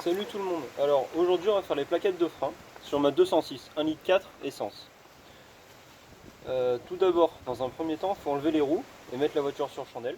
Salut tout le monde. Alors aujourd'hui on va faire les plaquettes de frein sur ma 206, 1,4 litre essence. Tout d'abord, dans un premier temps, il faut enlever les roues et mettre la voiture sur chandelle.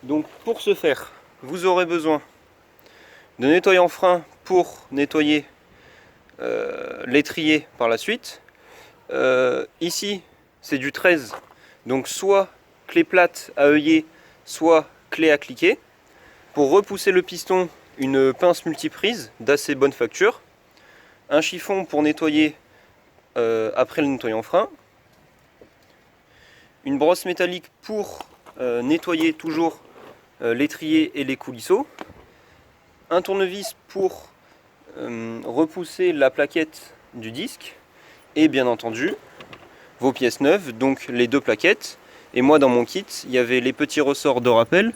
Donc pour ce faire, vous aurez besoin de nettoyant frein pour nettoyer l'étrier par la suite. Ici c'est du 13, donc soit clé plate à œillet, soit clé à cliquer. Pour repousser le piston, une pince multiprise d'assez bonne facture, un chiffon pour nettoyer après le nettoyant frein, une brosse métallique pour nettoyer toujours l'étrier et les coulisseaux, un tournevis pour repousser la plaquette du disque, et bien entendu vos pièces neuves, donc les deux plaquettes. Et moi dans mon kit il y avait les petits ressorts de rappel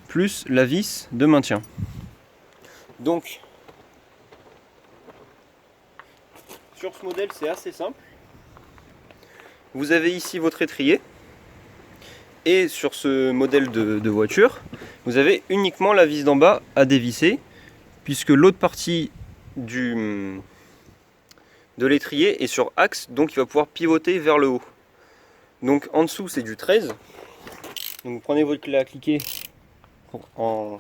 plus la vis de maintien. Donc sur ce modèle c'est assez simple. Vous avez ici votre étrier, et sur ce modèle de voiture vous avez uniquement la vis d'en bas à dévisser, puisque l'autre partie de l'étrier est sur axe, donc il va pouvoir pivoter vers le haut. Donc en dessous c'est du 13, donc vous prenez votre clé à cliquer en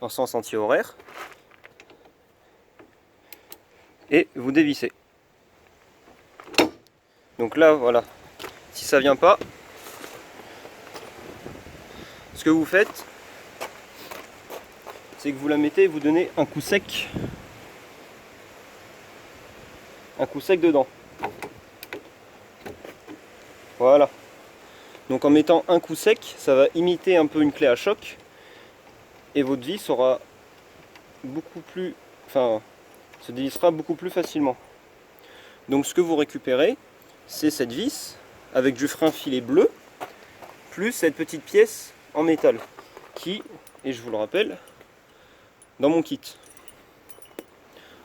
sens anti-horaire et vous dévissez. Donc là voilà, si ça vient pas, ce que vous faites c'est que vous la mettez et vous donnez un coup sec dedans. Voilà. Donc en mettant un coup sec, ça va imiter un peu une clé à choc et votre vis sera beaucoup plus, se dévissera beaucoup plus facilement. Donc ce que vous récupérez, c'est cette vis avec du frein filet bleu plus cette petite pièce en métal qui, et je vous le rappelle, dans mon kit.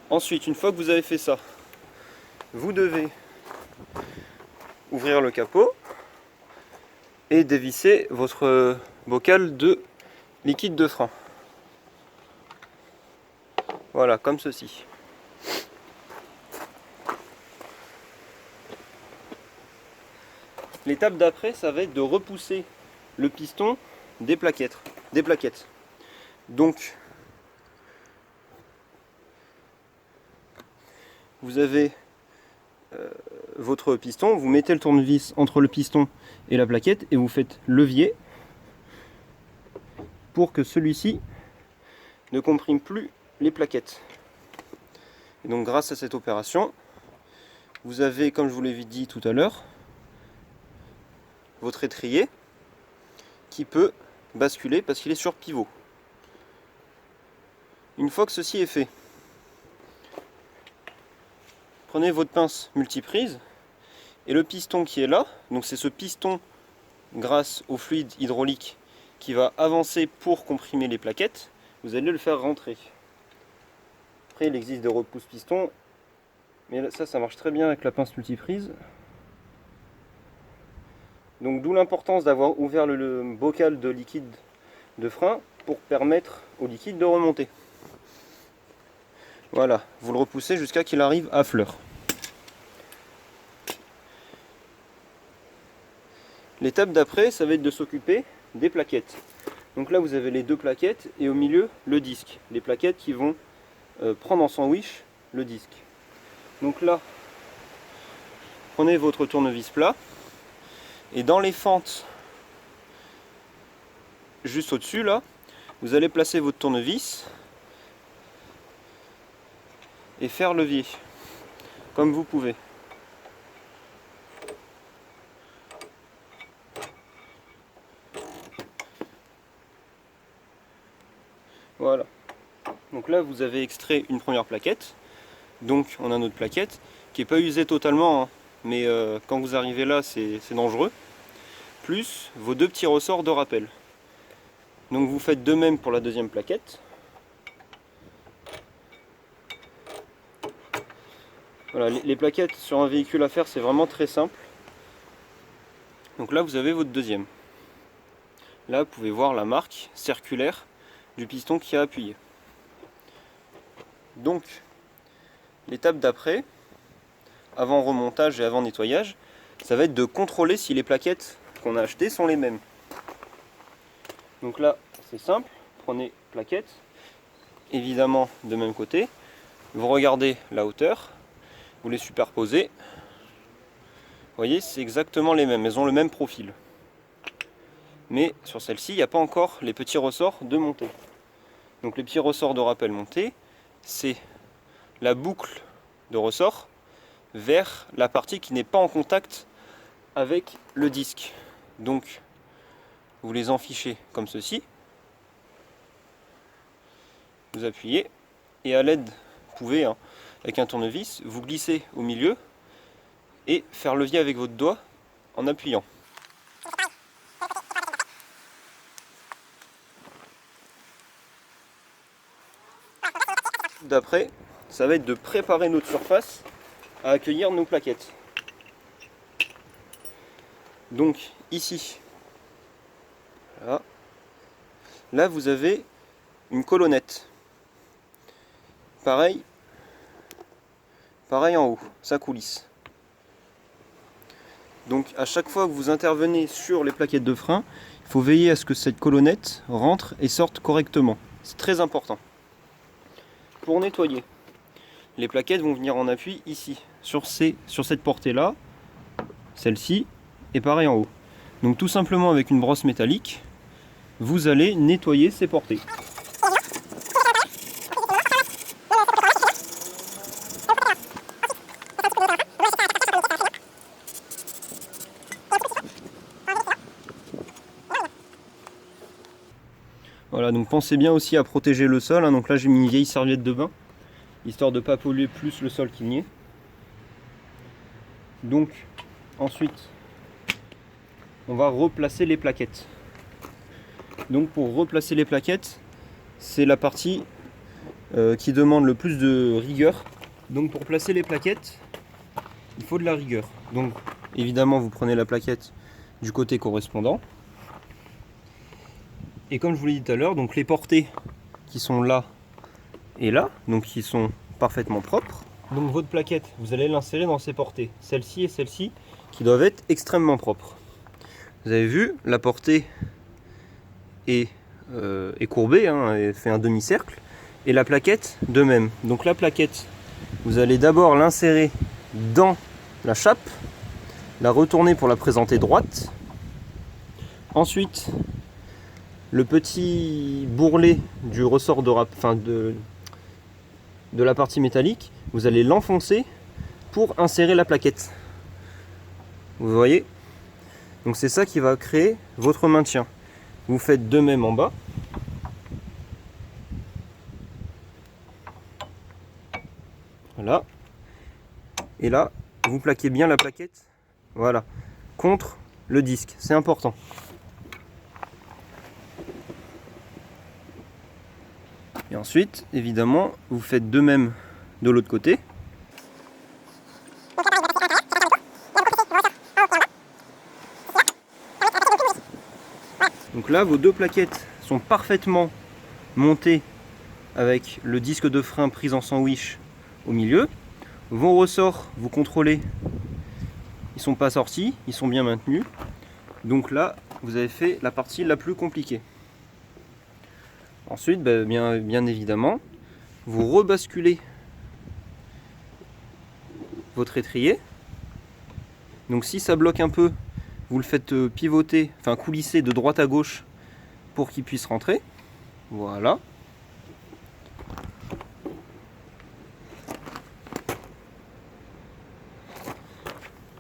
Ensuite, une fois que vous avez fait ça, vous devez ouvrir le capot et dévisser votre bocal de liquide de frein. Voilà, comme ceci. L'étape d'après, ça va être de repousser le piston des plaquettes. Donc, vous avez votre piston, vous mettez le tournevis entre le piston et la plaquette et vous faites levier pour que celui-ci ne comprime plus les plaquettes. Et donc grâce à cette opération, vous avez, comme je vous l'avais dit tout à l'heure, votre étrier qui peut basculer parce qu'il est sur pivot. Une fois que ceci est fait, prenez votre pince multiprise et le piston qui est là, donc c'est ce piston grâce au fluide hydraulique qui va avancer pour comprimer les plaquettes, vous allez le faire rentrer. Après il existe des repousse-pistons, mais ça marche très bien avec la pince multiprise. Donc d'où l'importance d'avoir ouvert le bocal de liquide de frein pour permettre au liquide de remonter. Voilà, vous le repoussez jusqu'à qu'il arrive à fleur. L'étape d'après, ça va être de s'occuper des plaquettes. Donc là vous avez les deux plaquettes et au milieu le disque. Les plaquettes qui vont prendre en sandwich le disque. Donc là, prenez votre tournevis plat et dans les fentes juste au-dessus là, vous allez placer votre tournevis et faire levier comme vous pouvez. Voilà. Donc là vous avez extrait une première plaquette. Donc on a notre plaquette qui n'est pas usée totalement, hein, mais quand vous arrivez là c'est dangereux. Plus vos deux petits ressorts de rappel. Donc vous faites de même pour la deuxième plaquette. Voilà, les plaquettes sur un véhicule à faire c'est vraiment très simple. Donc là vous avez votre deuxième. Là vous pouvez voir la marque circulaire du piston qui a appuyé. Donc l'étape d'après, avant remontage et avant nettoyage, ça va être de contrôler si les plaquettes qu'on a achetées sont les mêmes. Donc là c'est simple, prenez plaquettes, évidemment de même côté, vous regardez la hauteur, vous les superposez, vous voyez c'est exactement les mêmes, elles ont le même profil. Mais sur celle-ci il n'y a pas encore les petits ressorts de montée. Donc les petits ressorts de rappel montés, c'est la boucle de ressort vers la partie qui n'est pas en contact avec le disque. Donc vous les enfichez comme ceci, vous appuyez et à l'aide, vous pouvez avec un tournevis, vous glissez au milieu et faire levier avec votre doigt en appuyant. D'après, ça va être de préparer notre surface à accueillir nos plaquettes. Donc ici, là vous avez une colonnette. Pareil en haut, ça coulisse. Donc à chaque fois que vous intervenez sur les plaquettes de frein, il faut veiller à ce que cette colonnette rentre et sorte correctement. C'est très important. Pour nettoyer, les plaquettes vont venir en appui ici, sur cette portée-là, celle-ci, et pareil en haut. Donc tout simplement avec une brosse métallique, vous allez nettoyer ces portées. Voilà, donc pensez bien aussi à protéger le sol, hein. Donc là j'ai mis une vieille serviette de bain, histoire de ne pas polluer plus le sol qu'il n'y est. Donc ensuite, on va replacer les plaquettes. Donc pour replacer les plaquettes, c'est la partie qui demande le plus de rigueur. Donc pour placer les plaquettes, il faut de la rigueur. Donc évidemment vous prenez la plaquette du côté correspondant. Et comme je vous l'ai dit tout à l'heure, donc les portées qui sont là et là, donc qui sont parfaitement propres. Donc votre plaquette, vous allez l'insérer dans ces portées, celle-ci et celle-ci, qui doivent être extrêmement propres. Vous avez vu, la portée est courbée, hein, elle fait un demi-cercle, et la plaquette de même. Donc la plaquette, vous allez d'abord l'insérer dans la chape, la retourner pour la présenter droite. Ensuite, le petit bourrelet du ressort de la partie métallique, vous allez l'enfoncer pour insérer la plaquette. Vous voyez? Donc c'est ça qui va créer votre maintien. Vous faites de même en bas. Voilà. Et là, vous plaquez bien la plaquette, voilà, contre le disque. C'est important. Et ensuite, évidemment, vous faites de même de l'autre côté. Donc là, vos deux plaquettes sont parfaitement montées avec le disque de frein pris en sandwich au milieu. Vos ressorts, vous contrôlez, ils ne sont pas sortis, ils sont bien maintenus. Donc là, vous avez fait la partie la plus compliquée. Ensuite, bien évidemment, vous rebasculez votre étrier. Donc si ça bloque un peu, vous le faites pivoter, enfin coulisser de droite à gauche pour qu'il puisse rentrer. Voilà.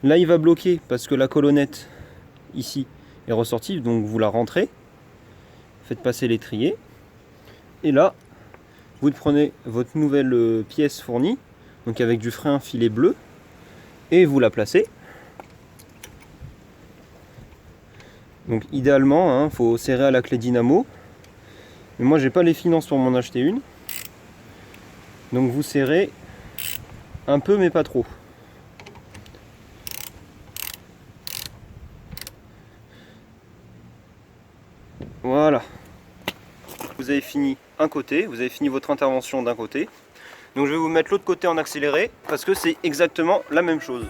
Là il va bloquer parce que la colonnette ici est ressortie, donc vous la rentrez, faites passer l'étrier, et là vous prenez votre nouvelle pièce fournie, donc avec du frein filet bleu, et vous la placez. Donc idéalement, faut serrer à la clé dynamo, mais moi j'ai pas les finances pour m'en acheter une, donc vous serrez un peu mais pas trop. Voilà, vous avez fini un côté, vous avez fini votre intervention d'un côté. Donc je vais vous mettre l'autre côté en accéléré parce que c'est exactement la même chose.